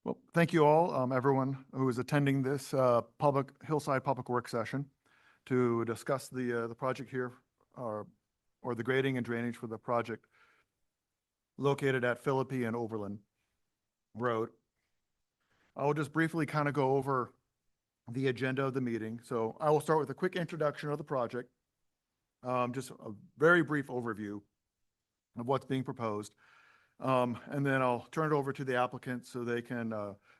Well, thank you all, everyone who is attending this Hillside Public Works session to discuss the project here, or the grading and drainage for the project located at Philippi and Overland Road. I will just briefly kind of go over the agenda of the meeting. So I will start with a quick introduction of the project, just a very brief overview of what's being proposed. And then I'll turn it over to the applicant so they can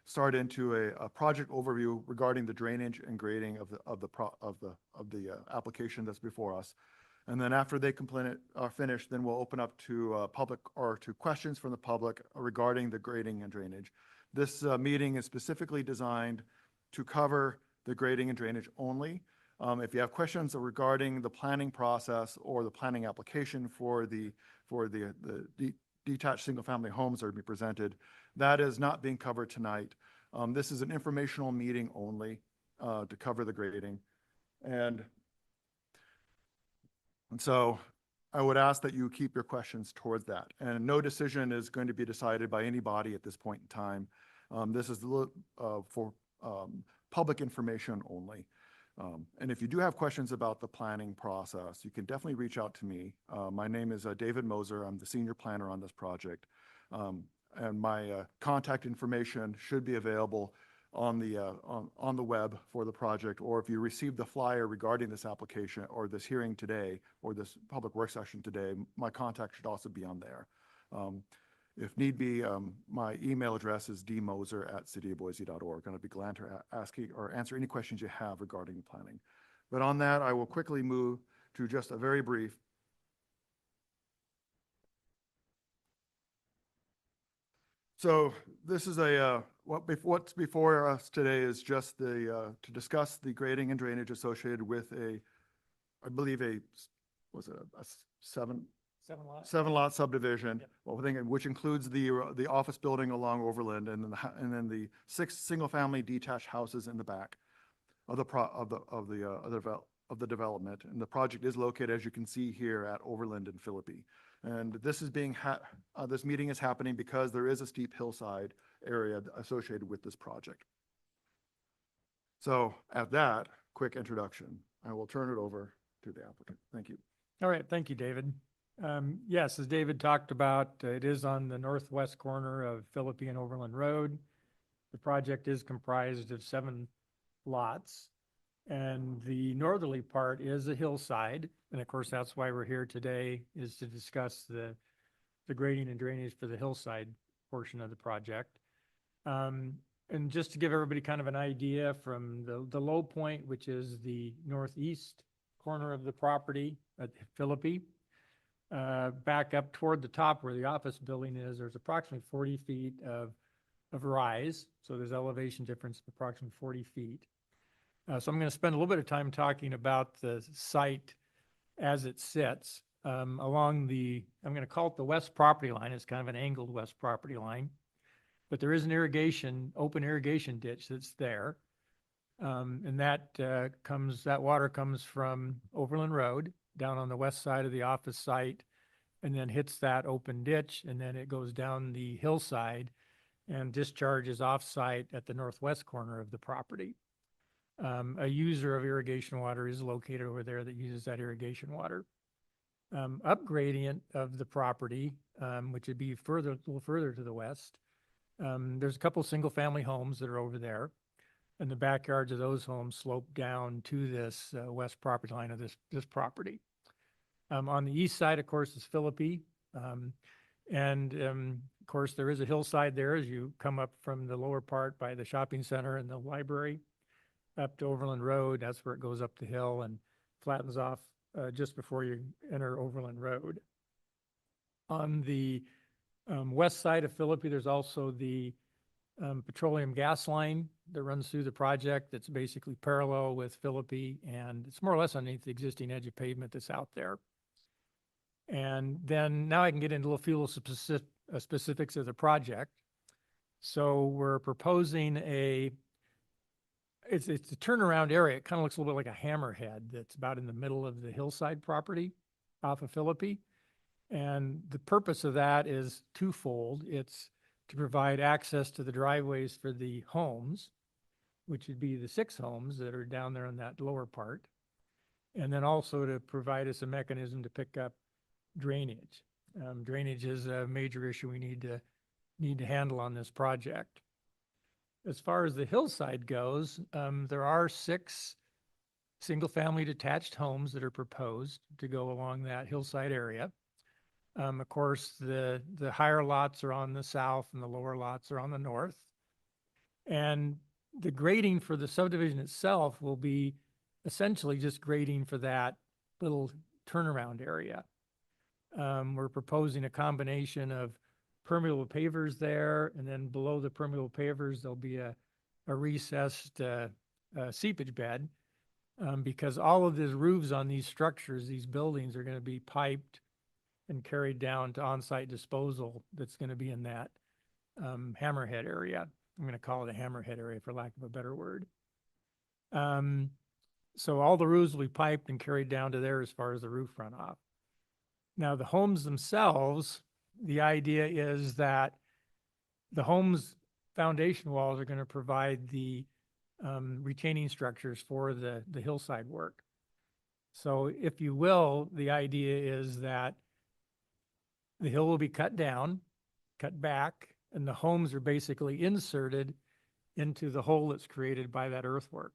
start into a project overview regarding the drainage and grading of the application that's before us. And then after they finish, then we'll open up to public or to questions from the public regarding the grading and drainage. This meeting is specifically designed to cover the grading and drainage only. If you have questions regarding the planning process or the planning application for the detached single-family homes that are being presented, that is not being covered tonight. This is an informational meeting only to cover the grading. And so I would ask that you keep your questions towards that. And no decision is going to be decided by anybody at this point in time. This is for public information only. And if you do have questions about the planning process, you can definitely reach out to me. My name is David Moser. I'm the senior planner on this project. And my contact information should be available on the web for the project, or if you received the flyer regarding this application or this hearing today or this public work session today, my contact should also be on there. If need be, my email address is dmoser@cityofboise.org, and I'd be glad to answer any questions you have regarding planning. But on that, I will quickly move to just a very brief. So this is what's before us today is just to discuss the grading and drainage associated with I believe a seven lot subdivision, yep. Which includes the office building along Overland, and then the 6 single-family detached houses in the back of the development. And the project is located, as you can see here, at Overland and Philippi. And this is this meeting is happening because there is a steep hillside area associated with this project. So at that quick introduction, I will turn it over to the applicant. Thank you. All right, thank you, David. Yes, as David talked about, it is on the northwest corner of Philippi and Overland Road. The project is comprised of 7 lots, and the northerly part is a hillside. And of course, that's why we're here today, is to discuss the grading and drainage for the hillside portion of the project. And just to give everybody kind of an idea, from the low point, which is the northeast corner of the property at Philippi, back up toward the top where the office building is, there's approximately 40 feet of rise. So there's elevation difference of approximately 40 feet. So I'm going to spend a little bit of time talking about the site as it sits along I'm going to call it the west property line. It's kind of an angled west property line, but there is an open irrigation ditch that's there. And that water comes from Overland Road down on the west side of the office site, and then hits that open ditch, and then it goes down the hillside and discharges off-site at the northwest corner of the property. A user of irrigation water is located over there that uses that irrigation water. Up gradient of the property, which would be a little further to the west, there's a couple single-family homes that are over there, and the backyards of those homes slope down to this west property line of this property. On the east side, of course, is Philippi. Of course, there is a hillside there as you come up from the lower part by the shopping center and the library up to Overland Road. That's where it goes up the hill and flattens off just before you enter Overland Road. On the west side of Philippi, there's also the petroleum gas line that runs through the project that's basically parallel with Philippi, and it's more or less underneath the existing edge of pavement that's out there. And then now I can get into a few little specifics of the project. So we're proposing it's a turnaround area. It kind of looks a little bit like a hammerhead that's about in the middle of the hillside property off of Philippi. And the purpose of that is twofold. It's to provide access to the driveways for the homes, which would be the 6 homes that are down there in that lower part. And then also to provide us a mechanism to pick up drainage. Drainage is a major issue we need to handle on this project. As far as the hillside goes, there are 6 single-family detached homes that are proposed to go along that hillside area. Of course, the higher lots are on the south and the lower lots are on the north. And the grading for the subdivision itself will be essentially just grading for that little turnaround area. We're proposing a combination of permeable pavers there, and then below the permeable pavers, there'll be a recessed seepage bed, because all of the roofs on these structures, these buildings, are going to be piped and carried down to on-site disposal that's going to be in that hammerhead area. I'm going to call it a hammerhead area for lack of a better word. So all the roofs will be piped and carried down to there as far as the roof runoff. Now, the homes themselves, the idea is that the homes' foundation walls are going to provide the retaining structures for the hillside work. So if you will, the idea is that the hill will be cut down, cut back, and the homes are basically inserted into the hole that's created by that earthwork.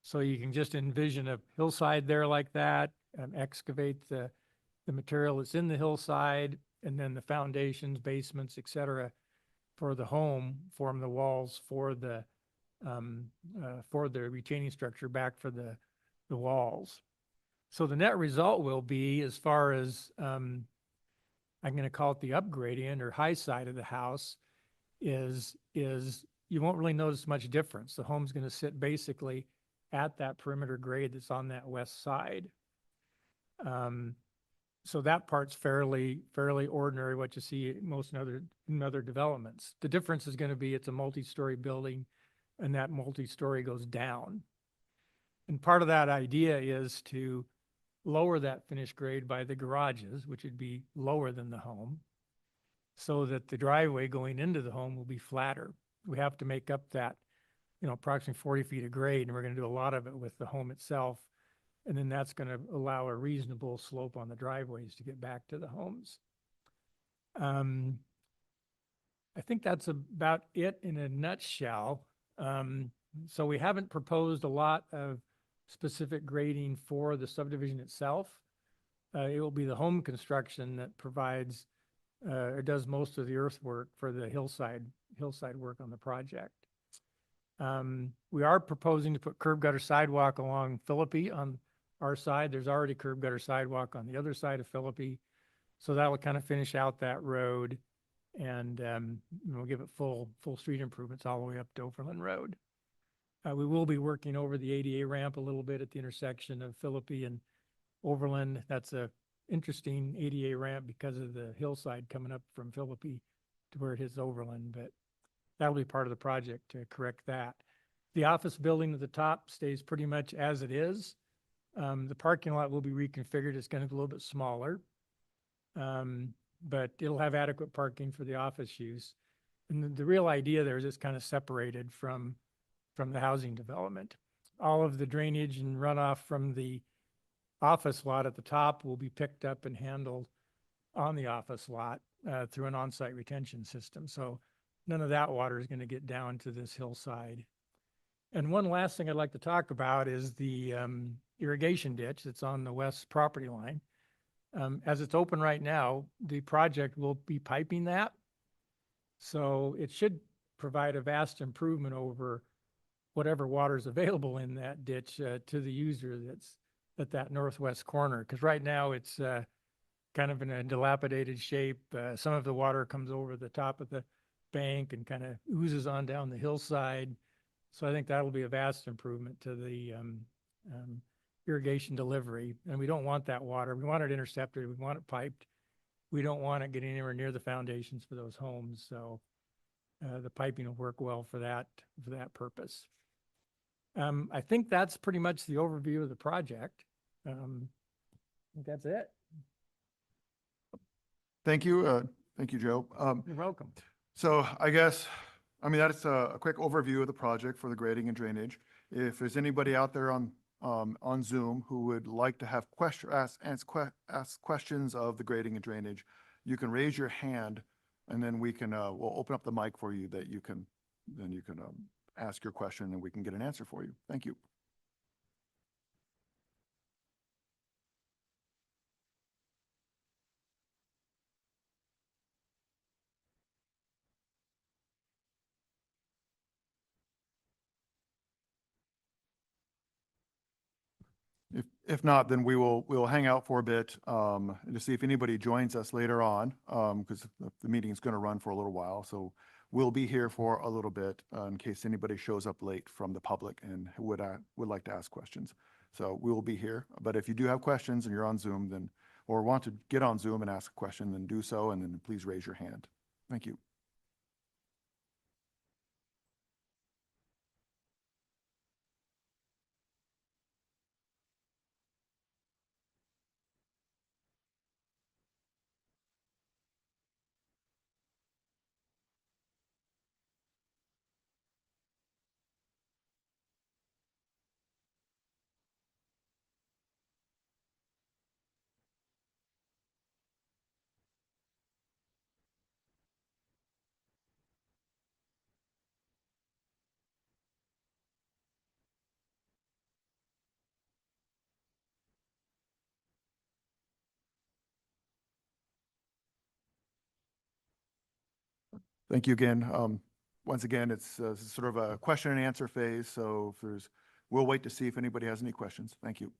So you can just envision a hillside there like that, excavate the material that's in the hillside, and then the foundations, basements, et cetera, for the home form the walls for the retaining structure back for the walls. So the net result will be, as far as I'm going to call it the upgradient or high side of the house, is you won't really notice much difference. The home's going to sit basically at that perimeter grade that's on that west side. So that part's fairly ordinary, what you see most in other developments. The difference is going to be it's a multi-story building, and that multi-story goes down. And part of that idea is to lower that finished grade by the garages, which would be lower than the home, so that the driveway going into the home will be flatter. We have to make up that, approximately 40 feet of grade, and we're going to do a lot of it with the home itself. And then that's going to allow a reasonable slope on the driveways to get back to the homes. I think that's about it in a nutshell. So we haven't proposed a lot of specific grading for the subdivision itself. It will be the home construction that provides, or does most of the earthwork for the hillside work on the project. We are proposing to put curb gutter sidewalk along Philippi on our side. There's already curb gutter sidewalk on the other side of Philippi. So that will kind of finish out that road, and we'll give it full street improvements all the way up to Overland Road. We will be working over the ADA ramp a little bit at the intersection of Philippi and Overland. That's a interesting ADA ramp because of the hillside coming up from Philippi to where it hits Overland, but that'll be part of the project to correct that. The office building at the top stays pretty much as it is. The parking lot will be reconfigured. It's going to be a little bit smaller, but it'll have adequate parking for the office use. And the real idea there is it's kind of separated from the housing development. All of the drainage and runoff from the office lot at the top will be picked up and handled on the office lot through an on-site retention system. So none of that water is going to get down to this hillside. And one last thing I'd like to talk about is the irrigation ditch that's on the west property line. As it's open right now, the project will be piping that. So it should provide a vast improvement over whatever water is available in that ditch to the user that's at that northwest corner. Because right now it's kind of in a dilapidated shape. Some of the water comes over the top of the bank and kind of oozes on down the hillside. So I think that'll be a vast improvement to the irrigation delivery. And we don't want that water. We want it intercepted. We want it piped. We don't want it getting anywhere near the foundations for those homes. So the piping will work well for that purpose. I think that's pretty much the overview of the project. I think that's it. Thank you. Thank you, Joe. You're welcome. So I guess, I mean, that's a quick overview of the project for the grading and drainage. If there's anybody out there on Zoom who would like to have ask questions of the grading and drainage, you can raise your hand and then we'll open up the mic for you that you can ask your question and we can get an answer for you. Thank you. If not, then we'll hang out for a bit to see if anybody joins us later on, because the meeting is going to run for a little while. So we'll be here for a little bit in case anybody shows up late from the public and would like to ask questions. So we will be here. But if you do have questions and you're on Zoom, then or want to get on Zoom and ask a question, then do so, and then please raise your hand. Thank you. Thank you again. Once again, it's sort of a question and answer phase. So we'll wait to see if anybody has any questions. Thank you.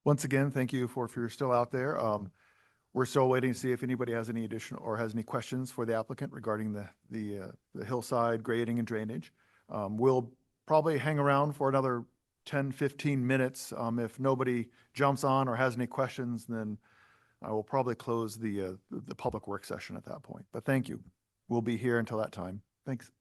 Once again, thank you if you're still out there. We're still waiting to see if anybody has any additional or has any questions for the applicant regarding the hillside grading and drainage. We'll probably hang around for another 10, 15 minutes. If nobody jumps on or has any questions, then I will probably close the public work session at that point. But thank you. We'll be here until that time. Thanks.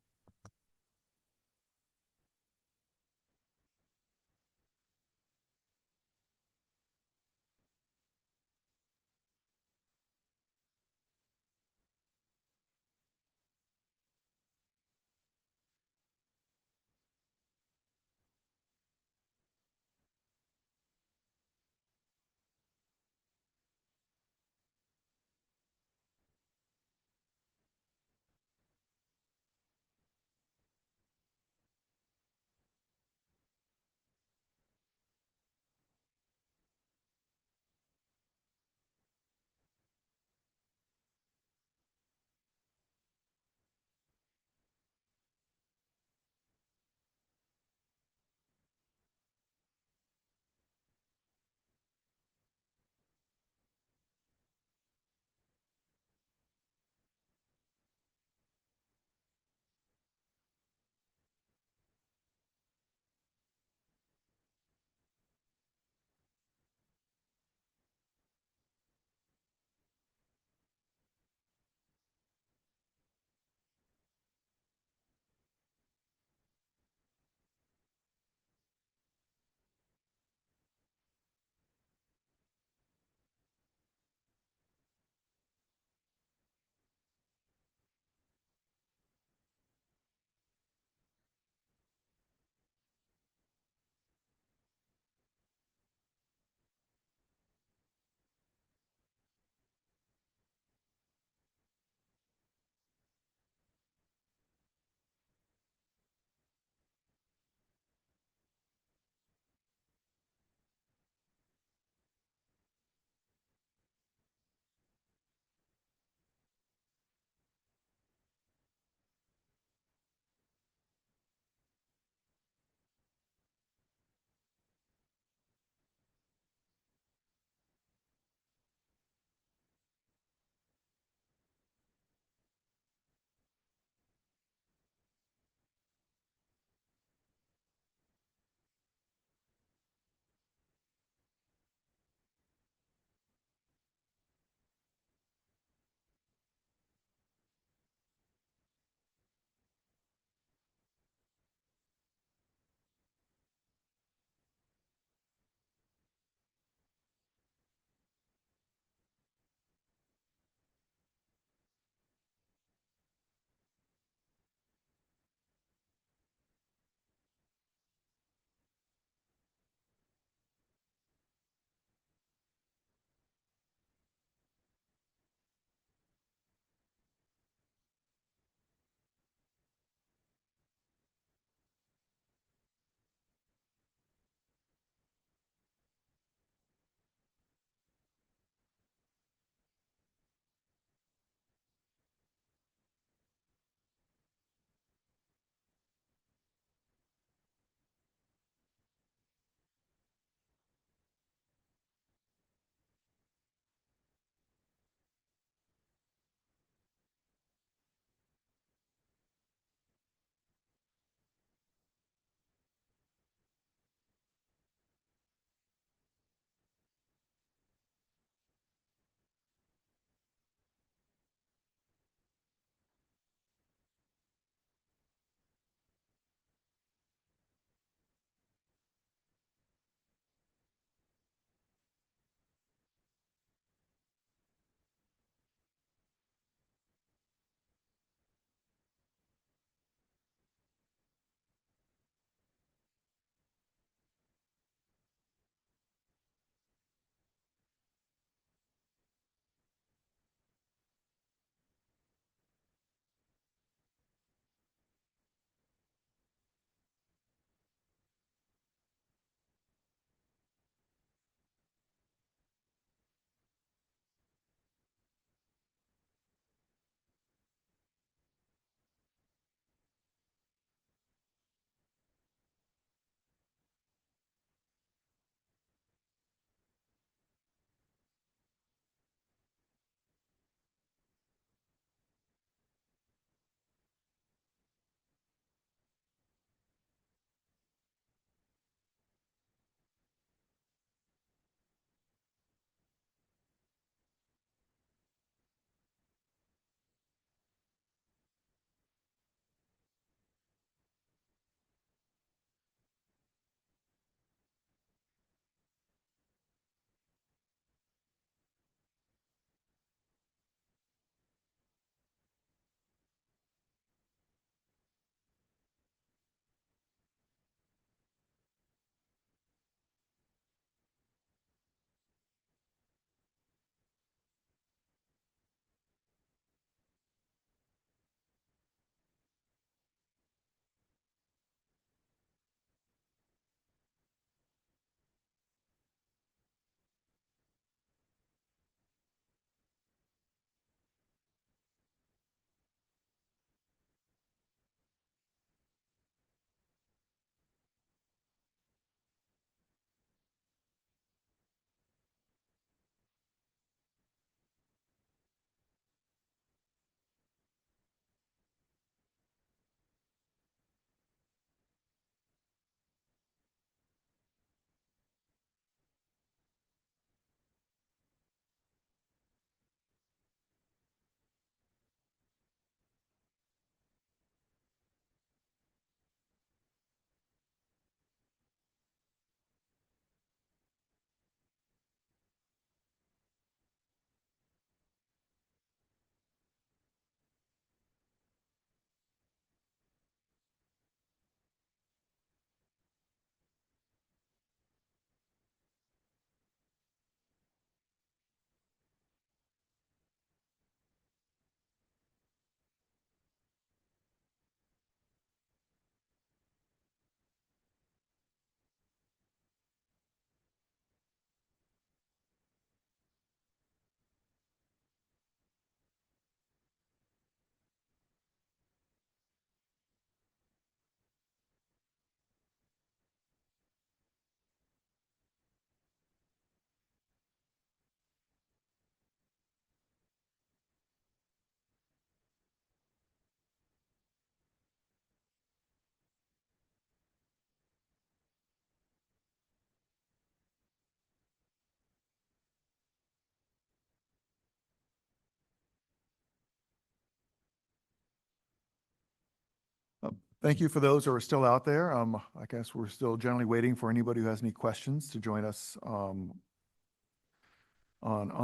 Thank you for those who are still out there. I guess we're still generally waiting for anybody who has any questions to join us on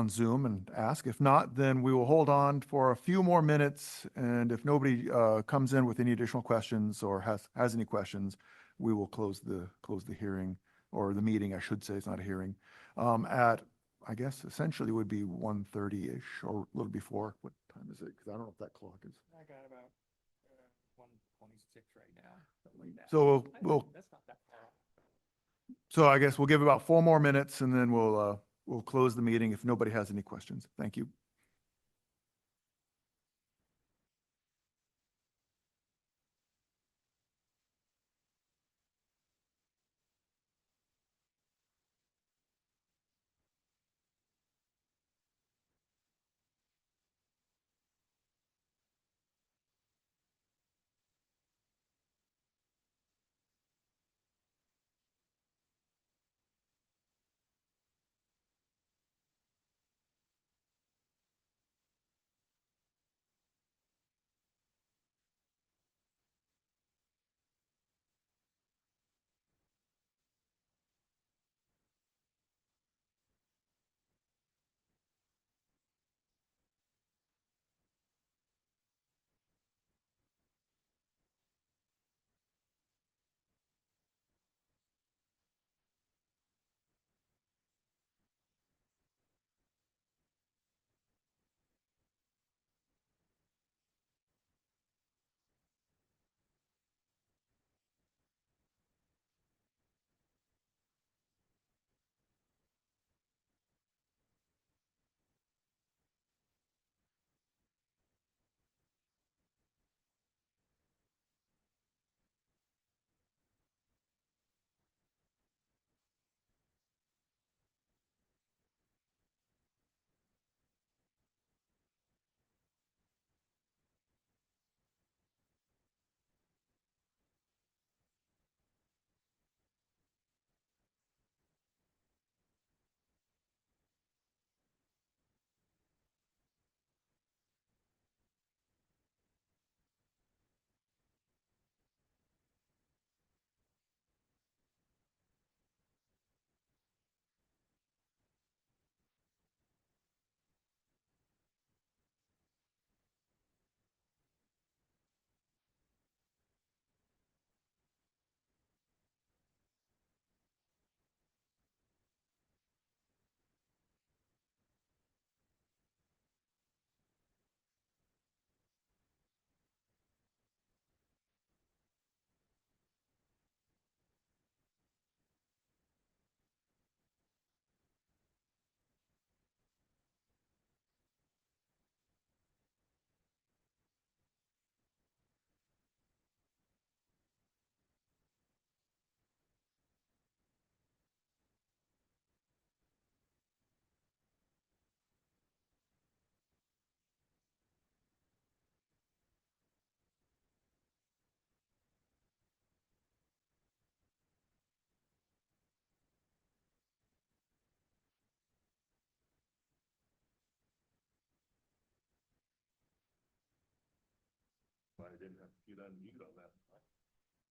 Zoom and ask. If not, then we will hold on for a few more minutes, and if nobody comes in with any additional questions or has any questions, we will close the hearing, or the meeting, I should say. It's not a hearing, at, I guess, essentially would be 1:30-ish or a little before. What time is it? Because I don't know if that clock is. I got about 1:26 right now. Something like that. So That's not that far off. so I guess we'll give about 4 more minutes, and then we'll close the meeting if nobody has any questions. Thank you.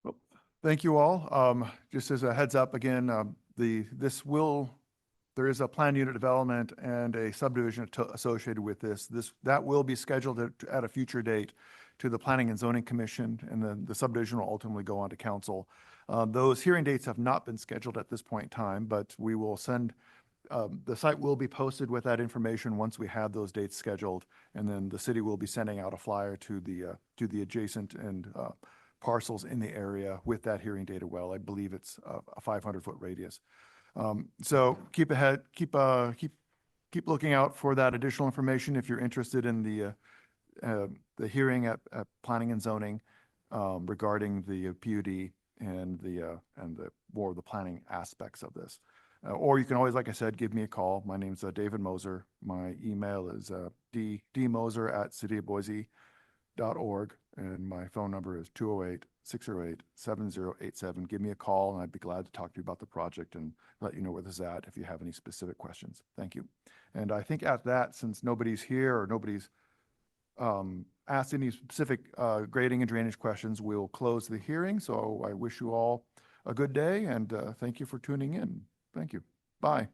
Well, thank you all. Just as a heads up again, there is a plan unit development and a subdivision associated with this. That will be scheduled at a future date to the Planning and Zoning Commission, and then the subdivision will ultimately go on to council. Those hearing dates have not been scheduled at this point in time, but we will send, the site will be posted with that information once we have those dates scheduled, and then the city will be sending out a flyer to the adjacent and parcels in the area with that hearing date as well. I believe it's a 500-foot radius. So keep looking out for that additional information if you're interested in the hearing at Planning and Zoning regarding the PUD and the more of the planning aspects of this. Or you can always, like I said, give me a call. My name's David Moser. My email is dmoser@cityofboise.org, and my phone number is 208-608-7087. Give me a call, and I'd be glad to talk to you about the project and let you know where this is at if you have any specific questions. Thank you. And I think at that, since nobody's here or nobody's ask any specific grading and drainage questions, we'll close the hearing. So I wish you all a good day and thank you for tuning in. Thank you. Bye.